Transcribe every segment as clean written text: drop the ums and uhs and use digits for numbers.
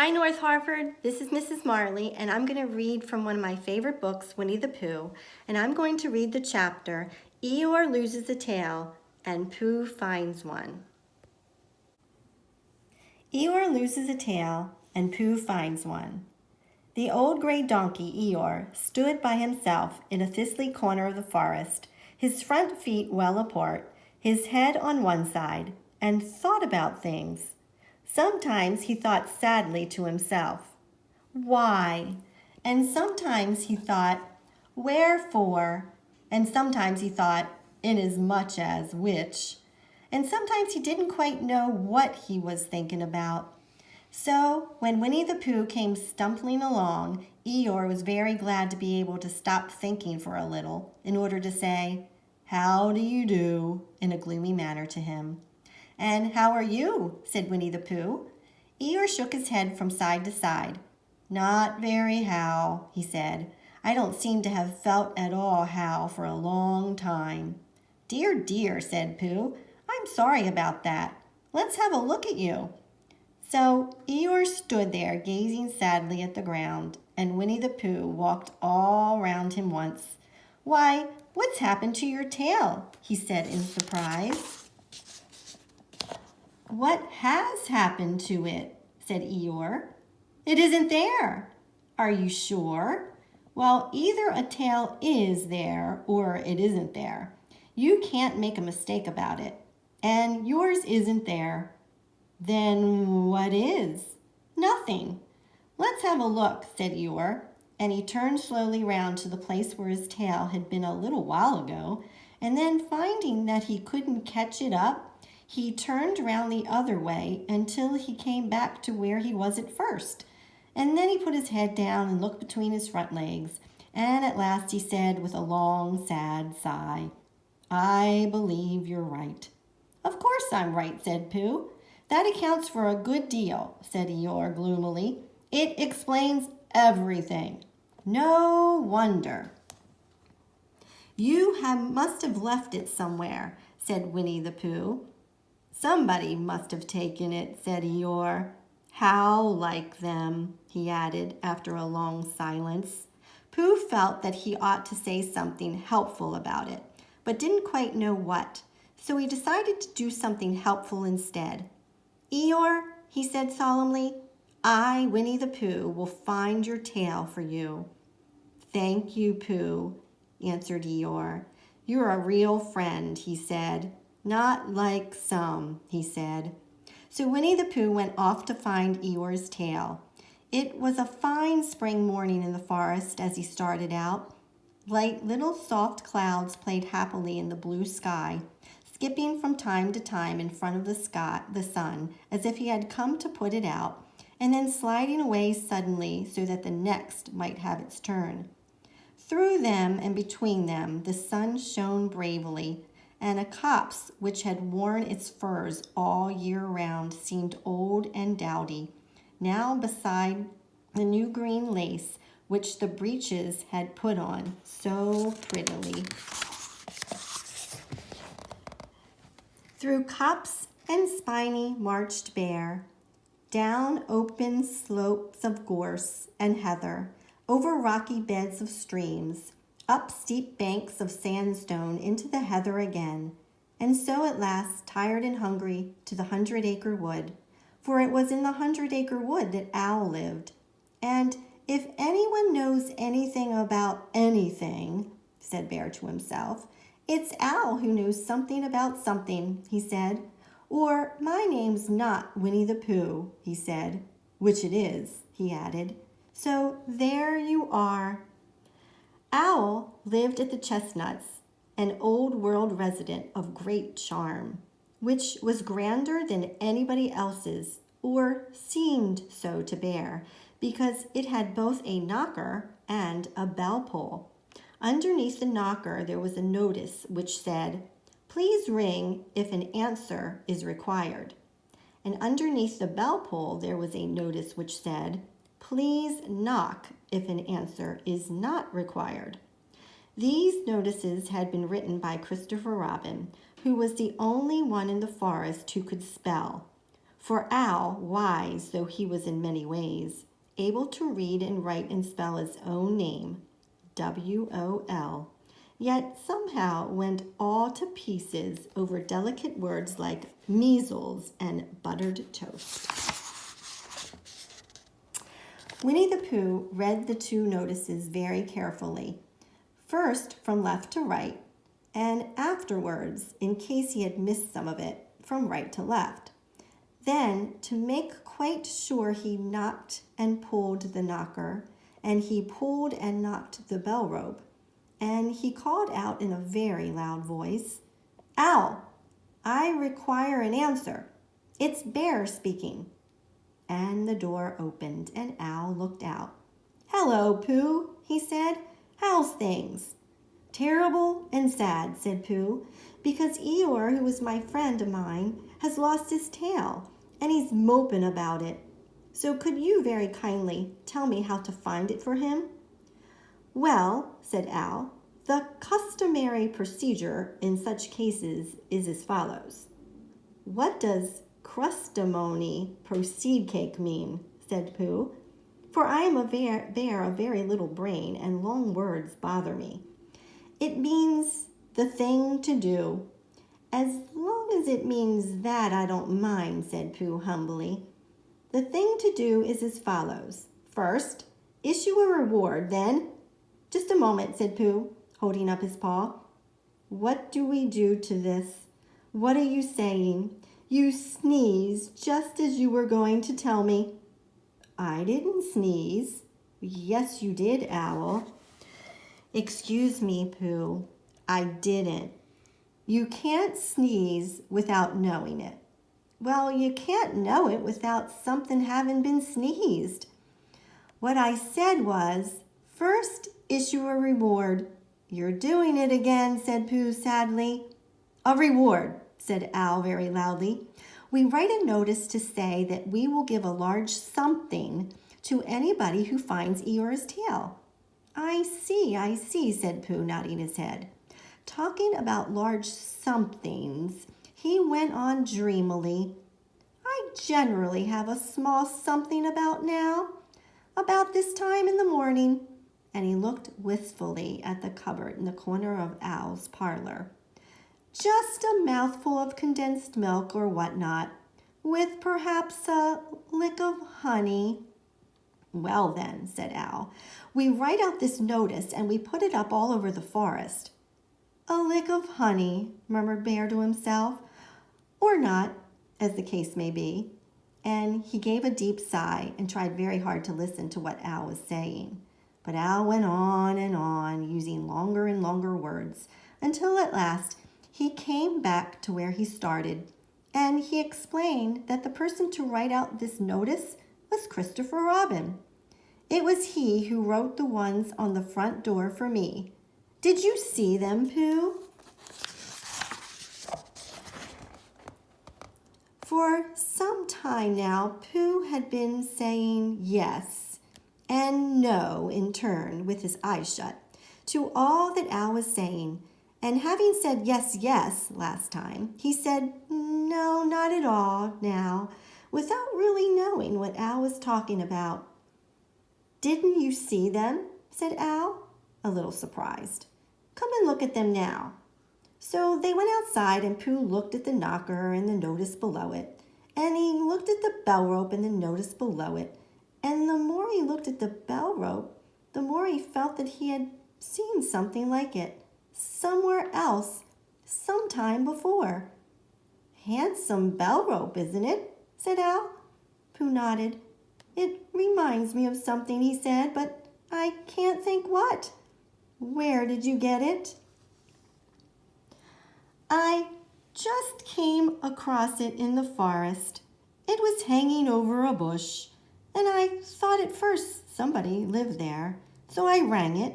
Hi, North Hartford. This is Mrs. Marley, and I'm going to read from one of my favorite books, Winnie the Pooh, and I'm going to read the chapter, Eeyore Loses a Tail and Pooh Finds One. Eeyore loses a tail and Pooh finds one. The old gray donkey, Eeyore, stood by himself in a thistly corner of the forest, his front feet well apart, his head on one side, and thought about things. Sometimes he thought sadly to himself, "Why?" And sometimes he thought, "Wherefore?" And sometimes he thought, "Inasmuch as which?" And sometimes he didn't quite know what he was thinking about. So when Winnie the Pooh came stumbling along, Eeyore was very glad to be able to stop thinking for a little in order to say, "How do you do?" in a gloomy manner to him. "And how are you?" said Winnie the Pooh. Eeyore shook his head from side to side. "Not very how," he said. "I don't seem to have felt at all how for a long time." "Dear, dear," said Pooh. "I'm sorry about that. Let's have a look at you." So Eeyore stood there gazing sadly at the ground, and Winnie the Pooh walked all round him once. "Why, what's happened to your tail?" he said in surprise. "What has happened to it?" said Eeyore. "It isn't there." "Are you sure?" "Well, either a tail is there or it isn't there. You can't make a mistake about it. And yours isn't there." "Then what is?" "Nothing." "Let's have a look," said Eeyore, and he turned slowly round to the place where his tail had been a little while ago, and then finding that he couldn't catch it up, he turned round the other way until he came back to where he was at first. And then he put his head down and looked between his front legs, and at last he said with a long, sad sigh, "I believe you're right." "Of course I'm right," said Pooh. "That accounts for a good deal," said Eeyore gloomily. "It explains everything." "No wonder." "Must have left it somewhere," said Winnie the Pooh. "Somebody must have taken it," said Eeyore. "How like them," he added after a long silence. Pooh felt that he ought to say something helpful about it, but didn't quite know what, so he decided to do something helpful instead. "Eeyore," he said solemnly, "I, Winnie the Pooh, will find your tail for you." "Thank you, Pooh," answered Eeyore. "You're a real friend," he said. "Not like some," he said. So Winnie the Pooh went off to find Eeyore's tail. It was a fine spring morning in the forest as he started out. Light little soft clouds played happily in the blue sky, skipping from time to time in front of the sun, as if he had come to put it out, and then sliding away suddenly so that the next might have its turn. Through them and between them the sun shone bravely, and a copse which had worn its furs all year round seemed old and dowdy, now beside the new green lace which the breeches had put on so prettily. Through copse and spiny marched Bear, down open slopes of gorse and heather, over rocky beds of streams, up steep banks of sandstone into the heather again, and so at last, tired and hungry, to the 100-acre wood, for it was in the 100-acre wood that Owl lived. "And if anyone knows anything about anything," said Bear to himself, "it's Owl who knows something about something," he said. "Or my name's not Winnie the Pooh," he said, "which it is," he added. So there you are. Owl lived at the Chestnuts, an old world resident of great charm, which was grander than anybody else's, or seemed so to Bear, because it had both a knocker and a bell pull. Underneath the knocker there was a notice which said, "Please ring if an answer is required." And underneath the bell pull there was a notice which said, "Please knock if an answer is not required." These notices had been written by Christopher Robin, who was the only one in the forest who could spell. For Owl, wise though he was in many ways, able to read and write and spell his own name, W-O-L, yet somehow went all to pieces over delicate words like measles and buttered toast. Winnie the Pooh read the 2 notices very carefully, first from left to right, and afterwards, in case he had missed some of it, from right to left. Then, to make quite sure, he knocked and pulled the knocker, and he pulled and knocked the bell rope, and he called out in a very loud voice, "Owl, I require an answer. It's Bear speaking." And the door opened, and Owl looked out. "Hello, Pooh," he said. "How's things?" "Terrible and sad," said Pooh, "because Eeyore, who was my friend of mine, has lost his tail, and he's moping about it. So could you very kindly tell me how to find it for him?" "Well," said Owl, "the customary procedure in such cases is as follows." "What does crustamony proceed cake mean?" said Pooh, "for I am a bear of very little brain, and long words bother me." "It means the thing to do." "As long as it means that, I don't mind," said Pooh humbly. "The thing to do is as follows. First, issue a reward, then—" "Just a moment," said Pooh, holding up his paw. "What do we do to this? What are you saying? You sneezed just as you were going to tell me." "I didn't sneeze." "Yes, you did, Owl." "Excuse me, Pooh, I didn't. You can't sneeze without knowing it." "Well, you can't know it without something having been sneezed." "What I said was, first issue a reward." "You're doing it again," said Pooh sadly. "A reward," said Owl very loudly. "We write a notice to say that we will give a large something to anybody who finds Eeyore's tail." I see," said Pooh, nodding his head. Talking about large somethings, he went on dreamily. "I generally have a small something about now, about this time in the morning," and he looked wistfully at the cupboard in the corner of Owl's parlor. "Just a mouthful of condensed milk or whatnot, with perhaps a lick of honey." "Well then," said Owl, "we write out this notice and we put it up all over the forest." "A lick of honey," murmured Bear to himself, "or not, as the case may be." And he gave a deep sigh and tried very hard to listen to what Owl was saying. But Owl went on and on, using longer and longer words, until at last he came back to where he started, and he explained that the person to write out this notice was Christopher Robin. It was he who wrote the ones on the front door for me. Did you see them, Pooh? For some time now, Pooh had been saying yes and no in turn with his eyes shut to all that Owl was saying. And having said yes, yes last time, he said no, not at all now, without really knowing what Owl was talking about. "Didn't you see them?" said Owl, a little surprised. "Come and look at them now." So they went outside, and Pooh looked at the knocker and the notice below it, and he looked at the bell rope and the notice below it, and the more he looked at the bell rope, the more he felt that he had seen something like it somewhere else sometime before. "Handsome bell rope, isn't it?" said Owl. Pooh nodded. "It reminds me of something," he said, "but I can't think what. Where did you get it?" "I just came across it in the forest. It was hanging over a bush, and I thought at first somebody lived there. So I rang it,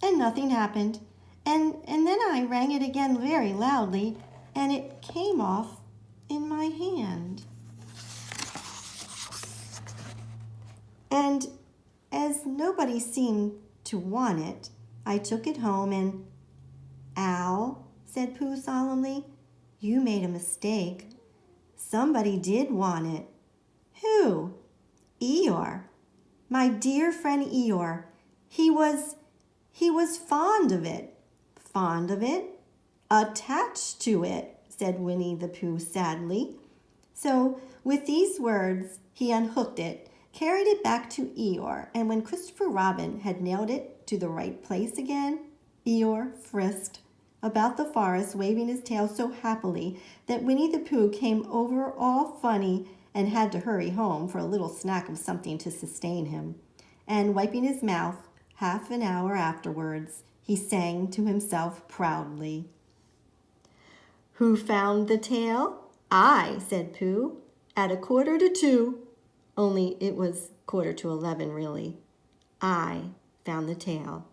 and nothing happened. And then I rang it again very loudly, and it came off in my hand. And as nobody seemed to want it, I took it home and—" "Owl," said Pooh solemnly, "you made a mistake. Somebody did want it. Who? Eeyore. My dear friend Eeyore. He was fond of it. Fond of it? Attached to it, said Winnie the Pooh sadly. So with these words, he unhooked it, carried it back to Eeyore, and when Christopher Robin had nailed it to the right place again, Eeyore frisked about the forest, waving his tail so happily that Winnie the Pooh came over all funny and had to hurry home for a little snack of something to sustain him. And wiping his mouth, half an hour afterwards, he sang to himself proudly. Who found the tail? I, said Pooh, at 1:45. Only it was 11:15, really. I found the tail.